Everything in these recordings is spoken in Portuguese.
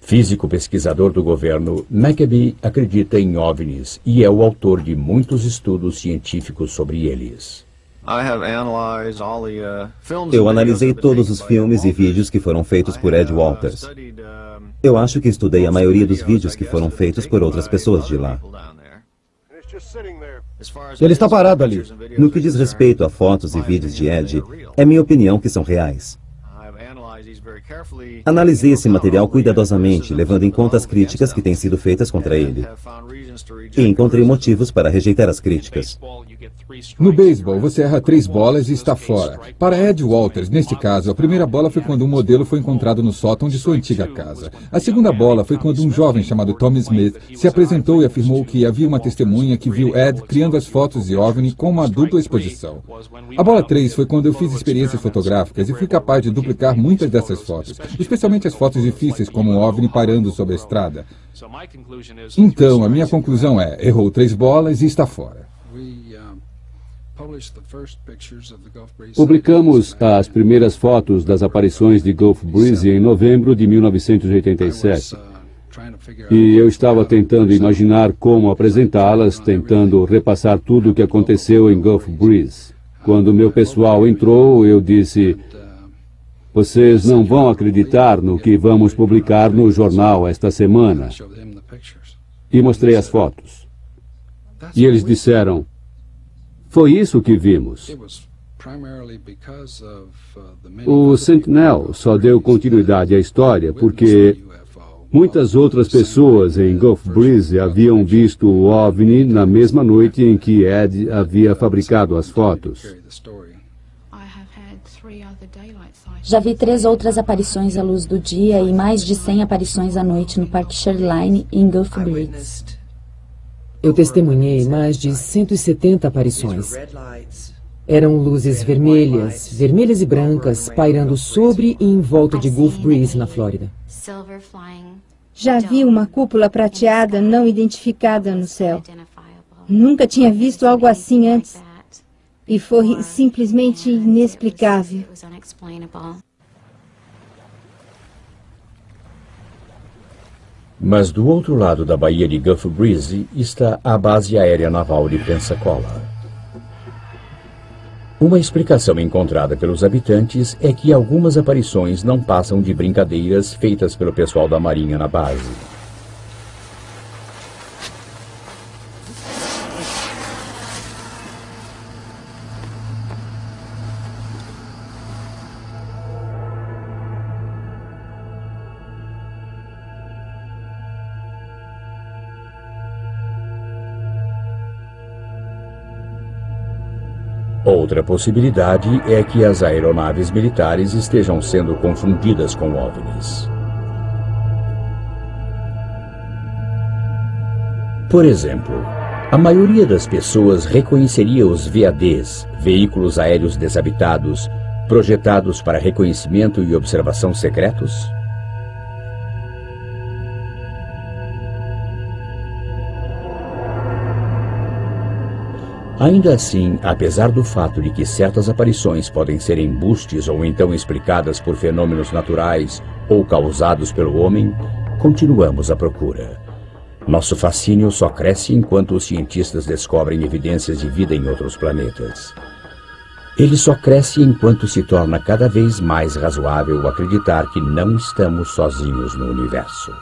Físico pesquisador do governo, McAbee acredita em OVNIs e é o autor de muitos estudos científicos sobre eles. Eu analisei todos os filmes e vídeos que foram feitos por Ed Walters. Eu acho que estudei a maioria dos vídeos que foram feitos por outras pessoas de lá. Ele está parado ali. No que diz respeito a fotos e vídeos de Ed, é minha opinião que são reais. Analisei esse material cuidadosamente, levando em conta as críticas que têm sido feitas contra ele. E encontrei motivos para rejeitar as críticas. No beisebol, você erra 3 bolas e está fora. Para Ed Walters, neste caso, a primeira bola foi quando um modelo foi encontrado no sótão de sua antiga casa. A segunda bola foi quando um jovem chamado Tommy Smith se apresentou e afirmou que havia uma testemunha que viu Ed criando as fotos de OVNI com uma dupla exposição. A bola 3 foi quando eu fiz experiências fotográficas e fui capaz de duplicar muitas dessas fotos, especialmente as fotos difíceis como um OVNI parando sobre a estrada. Então, a minha conclusão é, errou 3 bolas e está fora. Publicamos as primeiras fotos das aparições de Gulf Breeze em novembro de 1987. E eu estava tentando imaginar como apresentá-las, tentando repassar tudo o que aconteceu em Gulf Breeze. Quando meu pessoal entrou, eu disse: vocês não vão acreditar no que vamos publicar no jornal esta semana. E mostrei as fotos. E eles disseram: foi isso que vimos. O Sentinel só deu continuidade à história porque muitas outras pessoas em Gulf Breeze haviam visto o OVNI na mesma noite em que Ed havia fabricado as fotos. Já vi 3 outras aparições à luz do dia e mais de 100 aparições à noite no Parque Shoreline em Gulf Breeze. Eu testemunhei mais de 170 aparições. Eram luzes vermelhas, vermelhas e brancas, pairando sobre e em volta de Gulf Breeze, na Flórida. Já vi uma cúpula prateada não identificada no céu. Nunca tinha visto algo assim antes. E foi simplesmente inexplicável. Mas do outro lado da baía de Gulf Breeze está a base aérea naval de Pensacola. Uma explicação encontrada pelos habitantes é que algumas aparições não passam de brincadeiras feitas pelo pessoal da Marinha na base. Outra possibilidade é que as aeronaves militares estejam sendo confundidas com OVNIs. Por exemplo, a maioria das pessoas reconheceria os VADs, veículos aéreos desabitados, projetados para reconhecimento e observação secretos? Ainda assim, apesar do fato de que certas aparições podem ser embustes ou então explicadas por fenômenos naturais ou causados pelo homem, continuamos à procura. Nosso fascínio só cresce enquanto os cientistas descobrem evidências de vida em outros planetas. Ele só cresce enquanto se torna cada vez mais razoável acreditar que não estamos sozinhos no universo.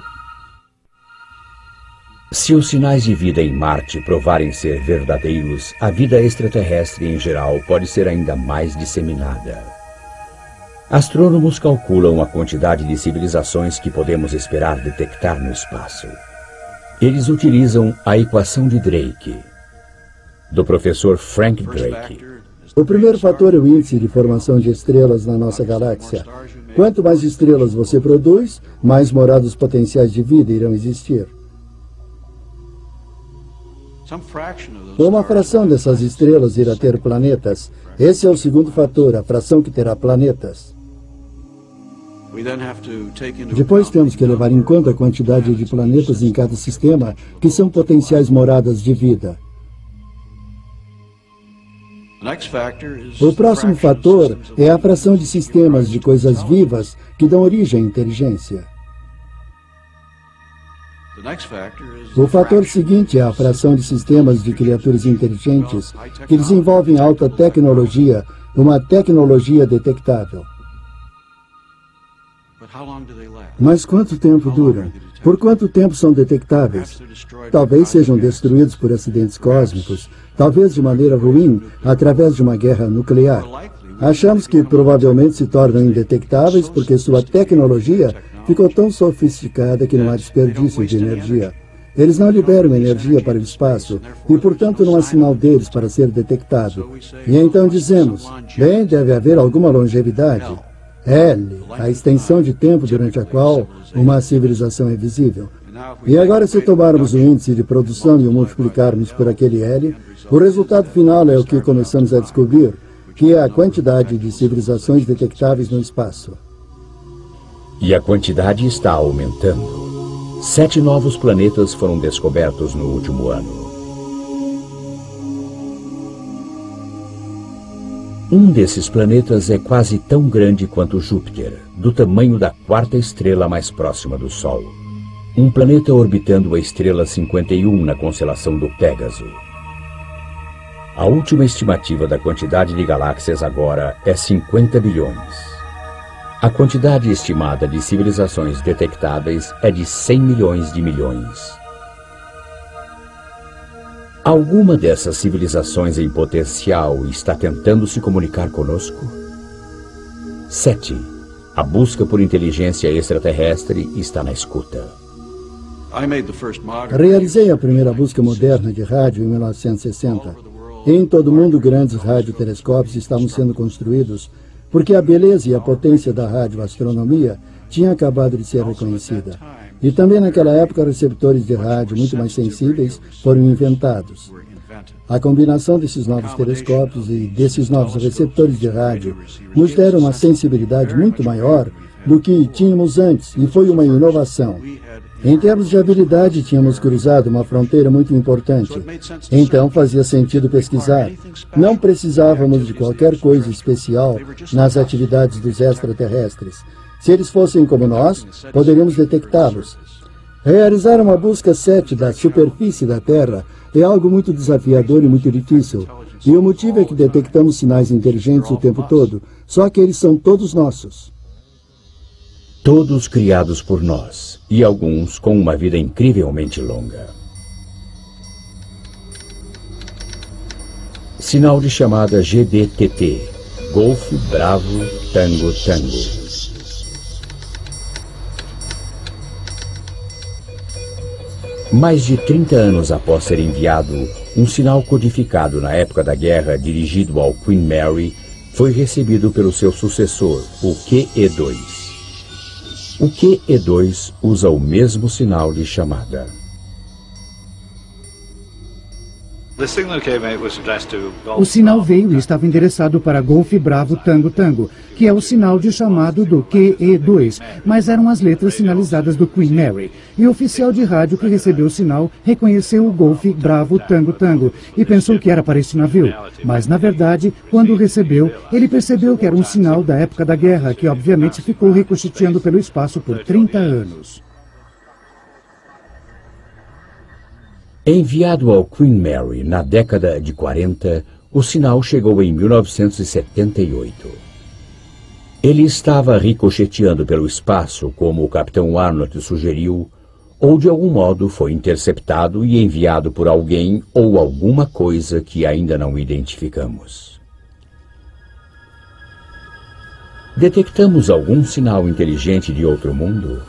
Se os sinais de vida em Marte provarem ser verdadeiros, a vida extraterrestre em geral pode ser ainda mais disseminada. Astrônomos calculam a quantidade de civilizações que podemos esperar detectar no espaço. Eles utilizam a equação de Drake, do professor Frank Drake. O primeiro fator é o índice de formação de estrelas na nossa galáxia. Quanto mais estrelas você produz, mais morados potenciais de vida irão existir. Uma fração dessas estrelas irá ter planetas. Esse é o segundo fator, a fração que terá planetas. Depois temos que levar em conta a quantidade de planetas em cada sistema que são potenciais moradas de vida. O próximo fator é a fração de sistemas de coisas vivas que dão origem à inteligência. O fator seguinte é a fração de sistemas de criaturas inteligentes que desenvolvem alta tecnologia, uma tecnologia detectável. Mas quanto tempo duram? Por quanto tempo são detectáveis? Talvez sejam destruídos por acidentes cósmicos, talvez de maneira ruim, através de uma guerra nuclear. Achamos que provavelmente se tornam indetectáveis porque sua tecnologia ficou tão sofisticada que não há desperdício de energia. Eles não liberam energia para o espaço e, portanto, não há sinal deles para ser detectado. E então dizemos, bem, deve haver alguma longevidade. L, a extensão de tempo durante a qual uma civilização é visível. E agora, se tomarmos o índice de produção e o multiplicarmos por aquele L, o resultado final é o que começamos a descobrir, que é a quantidade de civilizações detectáveis no espaço. E a quantidade está aumentando. 7 novos planetas foram descobertos no último ano. Um desses planetas é quase tão grande quanto Júpiter, do tamanho da 4ª estrela mais próxima do Sol. Um planeta orbitando a estrela 51 na constelação do Pégaso. A última estimativa da quantidade de galáxias agora é 50 bilhões. A quantidade estimada de civilizações detectáveis é de 100 milhões de milhões. Alguma dessas civilizações em potencial está tentando se comunicar conosco? 7. A busca por inteligência extraterrestre está na escuta. Realizei a primeira busca moderna de rádio em 1960. Em todo o mundo, grandes radiotelescópios estavam sendo construídos porque a beleza e a potência da radioastronomia tinha acabado de ser reconhecida. E também naquela época, receptores de rádio muito mais sensíveis foram inventados. A combinação desses novos telescópios e desses novos receptores de rádio nos deram uma sensibilidade muito maior do que tínhamos antes, e foi uma inovação. Em termos de habilidade, tínhamos cruzado uma fronteira muito importante. Então fazia sentido pesquisar. Não precisávamos de qualquer coisa especial nas atividades dos extraterrestres. Se eles fossem como nós, poderíamos detectá-los. Realizar uma busca 7 da superfície da Terra é algo muito desafiador e muito difícil. E o motivo é que detectamos sinais inteligentes o tempo todo, só que eles são todos nossos. Todos criados por nós, e alguns com uma vida incrivelmente longa. Sinal de chamada GBTT, Golf Bravo Tango Tango. Mais de 30 anos após ser enviado, um sinal codificado na época da guerra dirigido ao Queen Mary foi recebido pelo seu sucessor, o QE2. O QE2 usa o mesmo sinal de chamada. O sinal veio e estava endereçado para Golf Bravo Tango Tango, que é o sinal de chamado do QE2, mas eram as letras sinalizadas do Queen Mary. E o oficial de rádio que recebeu o sinal reconheceu o Golf Bravo Tango Tango e pensou que era para esse navio. Mas, na verdade, quando o recebeu, ele percebeu que era um sinal da época da guerra, que obviamente ficou ricocheteando pelo espaço por 30 anos. Enviado ao Queen Mary na década de 40, o sinal chegou em 1978. Ele estava ricocheteando pelo espaço, como o Capitão Arnold sugeriu, ou de algum modo foi interceptado e enviado por alguém ou alguma coisa que ainda não identificamos. Detectamos algum sinal inteligente de outro mundo?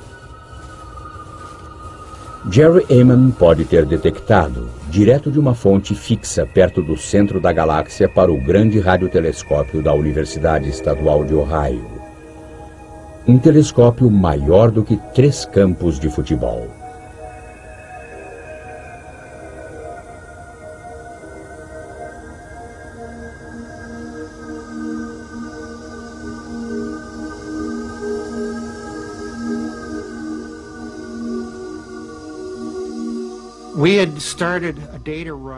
Jerry Ehman pode ter detectado, direto de uma fonte fixa perto do centro da galáxia para o grande radiotelescópio da Universidade Estadual de Ohio. Um telescópio maior do que 3 campos de futebol.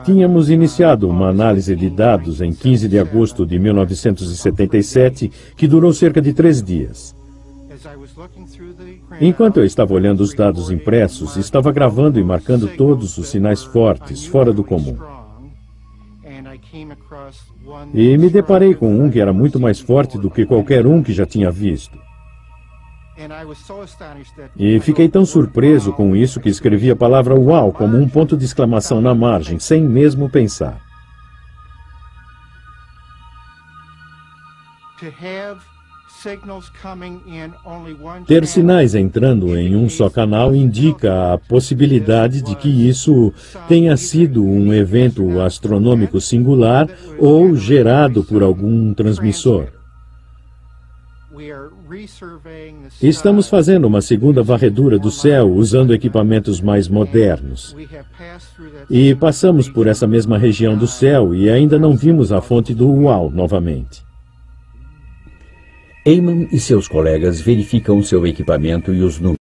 Tínhamos iniciado uma análise de dados em 15 de agosto de 1977, que durou cerca de 3 dias. Enquanto eu estava olhando os dados impressos, estava gravando e marcando todos os sinais fortes, fora do comum. E me deparei com um que era muito mais forte do que qualquer um que já tinha visto. E fiquei tão surpreso com isso que escrevi a palavra uau como um ponto de exclamação na margem, sem mesmo pensar. Ter sinais entrando em um só canal indica a possibilidade de que isso tenha sido um evento astronômico singular ou gerado por algum transmissor. Estamos fazendo uma segunda varredura do céu usando equipamentos mais modernos. E passamos por essa mesma região do céu e ainda não vimos a fonte do uau novamente. Heyman e seus colegas verificam seu equipamento e os números.